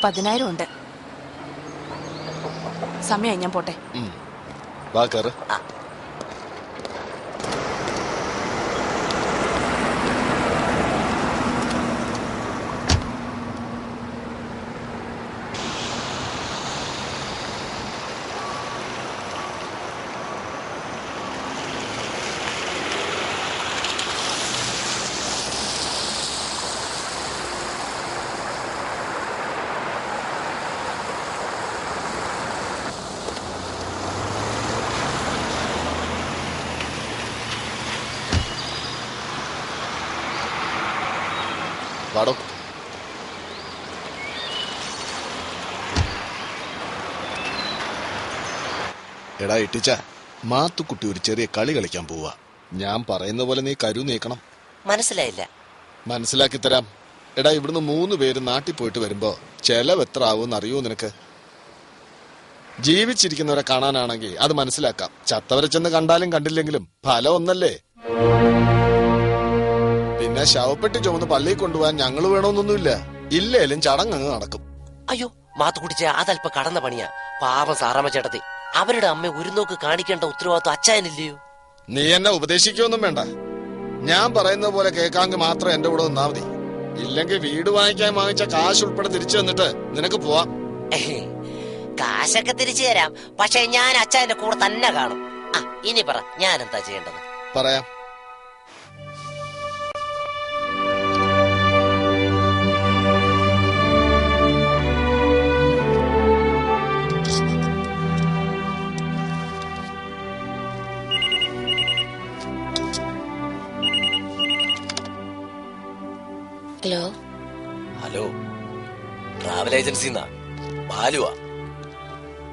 10,000 ഉണ്ട്. സമയമായി, ഞാൻ പോട്ടെ. വാ കേറ്. പാടോ. എടാ ഇട്ടിച്ച, മാത്തുക്കുട്ടി ഒരു ചെറിയ കളി കളിക്കാൻ പോവാ. ഞാൻ പറയുന്ന പോലെ നീ കരു നീക്കണം. മനസ്സിലായില്ല. മനസ്സിലാക്കി തരാം. എടാ, ഇവിടുന്ന് 3 പേര് നാട്ടിൽ പോയിട്ട് വരുമ്പോ ചെലവ് എത്ര ആവും അറിയോ നിനക്ക്? ജീവിച്ചിരിക്കുന്നവരെ കാണാനാണെങ്കിൽ അത് മനസ്സിലാക്കാം. ചത്തവരെ ചെന്ന് കണ്ടാലും കണ്ടില്ലെങ്കിലും ഫലം ഒന്നല്ലേ. പിന്നെ ശവപ്പെട്ടി ചുമന്ന് പള്ളിയിൽ കൊണ്ടുപോകാൻ ഞങ്ങൾ വേണമെന്നൊന്നുമില്ല. ഇല്ലേലും ചടങ്ങ് നടക്കും. അയ്യോ, മാത്തുക്കുട്ടിച്ച അതല്പ കടന്ന പണിയാ. പാവം സാറാമ്മ ചേട്ടത്തി, അവരുടെ അമ്മ ഒരു നോക്ക് കാണിക്കേണ്ട ഉത്തരവാദിത്വം അച്ചായനില്ലയോ? നീ എന്നെ ഉപദേശിക്കൊന്നും വേണ്ട. ഞാൻ പറയുന്ന പോലെ കേൾക്കാമെങ്കിൽ മാത്രം എന്റെ കൂടെ നിന്നാ മതി. ഇല്ലെങ്കിൽ വീട് വാങ്ങിക്കാൻ വാങ്ങിച്ച കാശ് ഉൾപ്പെടെ തിരിച്ചു തന്നിട്ട് നിനക്ക് പോവാം. കാശൊക്കെ തിരിച്ചു തരാം, പക്ഷെ ഞാൻ അച്ചായന്റെ കൂടെ തന്നെ കാണും. ഇനി പറ, ഞാൻ എന്താ ചെയ്യേണ്ടത്? പറയാം. ഹലോ. ഹലോ, ട്രാവൽ ഏജൻസിന്നാ. ബാലുവാ.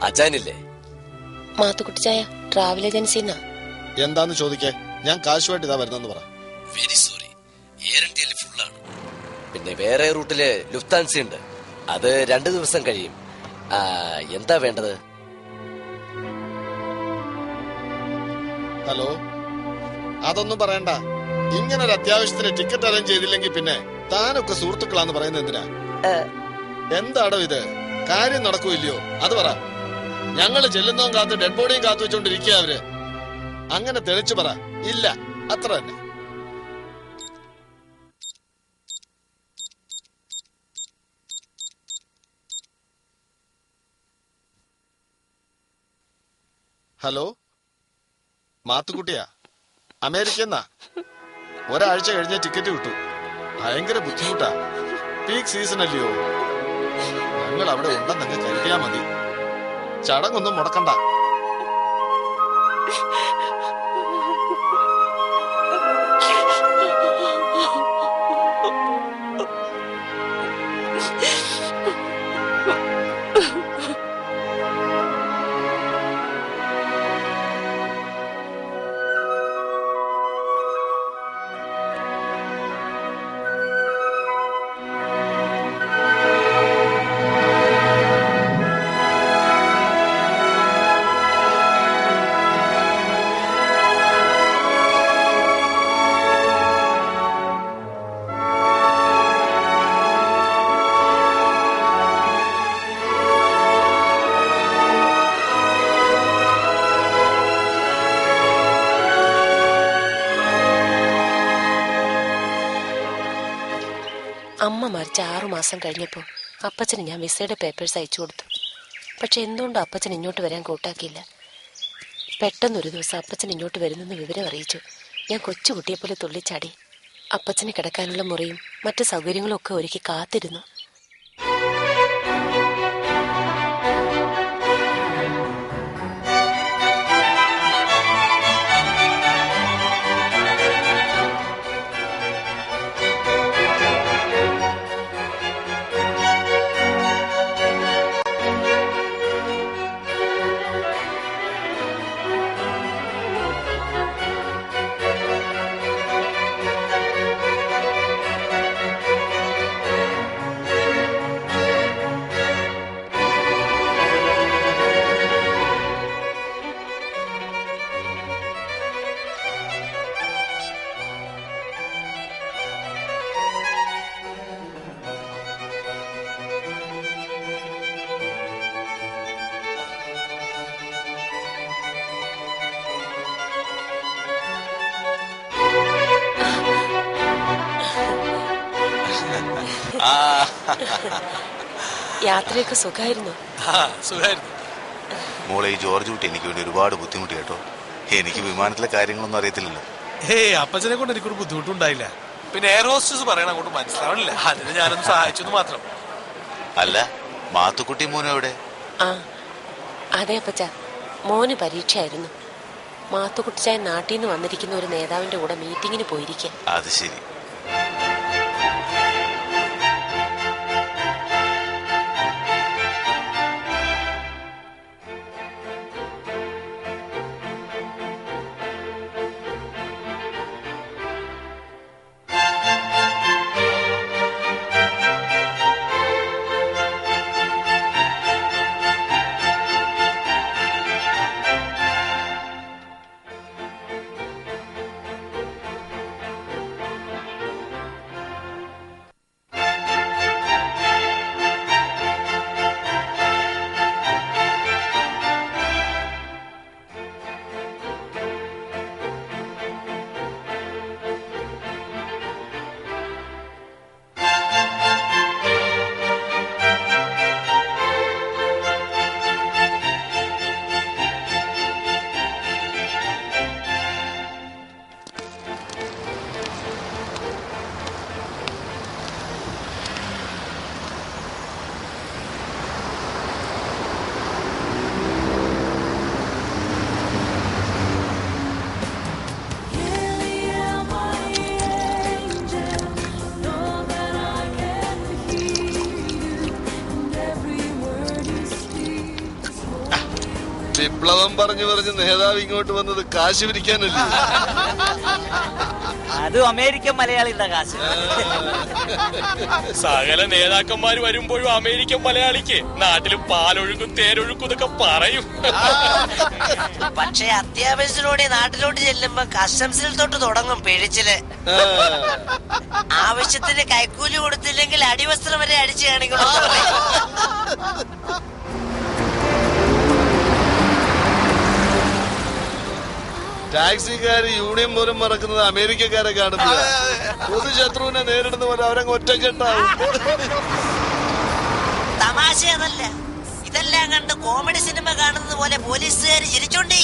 അച്ചായനില്ലേ? മാത്തുക്കുട്ടിച്ചായ ട്രാവൽ ഏജൻസിന്നാ. എന്താന്ന് ചോദിക്കേ. ഞാൻ കാശുമായിട്ട് ഇതാ വരുന്നെന്ന് പറ. വെരി സോറി, എയർ ഇന്ത്യയിൽ ഫുള്ളാണ്. പിന്നെ വേറെ റൂട്ടില് ലുഫ്താൻസ ഉണ്ട്, അത് 2 ദിവസം കഴിയും. എന്താ വേണ്ടത്? ഹലോ, അതൊന്നും പറയണ്ട. ഇങ്ങനൊരു അത്യാവശ്യത്തിന് ടിക്കറ്റ് അറേഞ്ച് ചെയ്തില്ലെങ്കിൽ പിന്നെ താനൊക്കെ സുഹൃത്തുക്കളാന്ന് പറയുന്നത് എന്തിനാ? എന്താടോ ഇത്? കാര്യം നടക്കൂല്ലയോ അത് പറ. ഞങ്ങള് ചെല്ലുന്നതും കാത്ത് ഡെഡ് ബോഡിയും കാത്തു വെച്ചോണ്ടിരിക്കുക അവര്. അങ്ങനെ തെളിച്ചു പറ. ഇല്ല, അത്ര തന്നെ. ഹലോ, മാത്തുക്കുട്ടിയാ. അമേരിക്കന്നാ. ഒരാഴ്ച കഴിഞ്ഞ ടിക്കറ്റ് കിട്ടു. ഭയങ്കര ബുദ്ധിമുട്ടാ. പീക്ക് സീസൺ അല്ലയോ. ഞങ്ങൾ അവിടെ ഉണ്ടെന്നങ്ങ് കരുതിയാ മതി. ചടങ്ങൊന്നും മുടക്കണ്ട. അമ്മ മരിച്ച 6 മാസം കഴിഞ്ഞപ്പോൾ അപ്പച്ചന് ഞാൻ വിസയുടെ പേപ്പേഴ്സ് അയച്ചു കൊടുത്തു. പക്ഷെ എന്തുകൊണ്ടും അപ്പച്ചൻ ഇങ്ങോട്ട് വരാൻ കൂട്ടാക്കിയില്ല. പെട്ടെന്നൊരു ദിവസം അപ്പച്ചൻ ഇങ്ങോട്ട് വരുന്നെന്ന് വിവരം അറിയിച്ചു. ഞാൻ കൊച്ചുകുട്ടിയെപ്പോലെ തുള്ളിച്ചാടി. അപ്പച്ചന് കിടക്കാനുള്ള മുറിയും മറ്റു സൗകര്യങ്ങളും ഒക്കെ ഒരുക്കി കാത്തിരുന്നു. യാത്രയൊക്കെ സുഖമായിരുന്നു? സുഖമായിരുന്നു മോളെ. ഈ ജോർജ് കുട്ടി എനിക്ക് വേണ്ടി ഒരുപാട് ബുദ്ധിമുട്ടി കേട്ടോ. എനിക്ക് വിമാനത്തിലെ കാര്യങ്ങളൊന്നും അറിയത്തില്ലല്ലോ. അപ്പച്ചനെ കൊണ്ട് എനിക്കൊരു ബുദ്ധിമുട്ടുണ്ടായില്ല. പിന്നെ എയർ ഹോസ്റ്റസ് പറയണ അങ്ങോട്ട് മനസ്സിലാവണില്ല. അതിന് ഞാനൊന്ന് സഹായിച്ചെന്ന് മാത്രം. അല്ല, മാത്തുക്കുട്ടി മോനും എവിടെ? ആ അതെ അപ്പച്ച, മോന് പരീക്ഷയായിരുന്നു. മാത്തുക്കുട്ടിച്ചായ നാട്ടിൽ നിന്ന് വന്നിരിക്കുന്ന ഒരു നേതാവിന്റെ കൂടെ മീറ്റിങ്ങിന് പോയിരിക്കുക. അത് ശരി. വിപ്ലവം പറഞ്ഞു പറഞ്ഞ് നേതാവ് ഇങ്ങോട്ട് വന്നത് കാശ് പിരിക്കാനല്ലേ? അത് അമേരിക്കൻ മലയാളിയുടെ കാശ്. സകല നേതാക്കന്മാര് വരുമ്പോഴും അമേരിക്കൻ മലയാളിക്ക് നാട്ടില് പാലൊഴുക്കും തേരൊഴുക്കും ഇതൊക്കെ പറയും. പക്ഷെ അത്യാവശ്യത്തിലൂടെ നാട്ടിലോട്ട് ചെല്ലുമ്പോ കസ്റ്റംസിൽ തൊട്ട് തുടങ്ങും പിഴിച്ചില്. ആവശ്യത്തിന് കൈക്കൂലി കൊടുത്തില്ലെങ്കിൽ അടിവസ്ത്രം വരെ അടിച്ചു കാണിക്കണം. ടാക്സിക്കാര് യൂണിയൻ പോലും മറക്കുന്നത് അമേരിക്കക്കാരെ കാണുമ്പോൾ പൊതുശത്രുവിനെ നേരിടുന്ന പോലെ അവരങ്ങ് ഒറ്റക്കെട്ടാവും. തമാശ അതല്ല, ഇതെല്ലാം കണ്ട് കോമഡി സിനിമ കാണുന്നത് പോലെ പോലീസുകാർ ചിരിച്ചോണ്ടേ.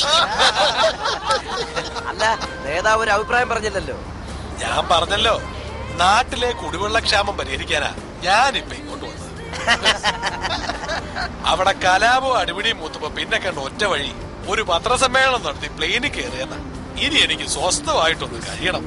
അല്ല, നേതാവ് ഒരു അഭിപ്രായം പറഞ്ഞില്ലല്ലോ. ഞാൻ പറഞ്ഞല്ലോ, നാട്ടിലെ കുടിവെള്ളക്ഷാമം പരിഹരിക്കാനാ ഞാനിപ്പൊ ഇങ്ങോട്ട് വന്നത്. അവിടെ കലാപവും അടിപിടിയും മൂത്തപ്പോ പിന്നെ കണ്ട ഒറ്റ വഴി ഒരു പത്രസമ്മേളനം നടത്തി പ്ലെയിനിൽ കയറിയെന്ന. ഇനി എനിക്ക് സ്വസ്ഥമായിട്ടൊന്ന് കഴിയണം.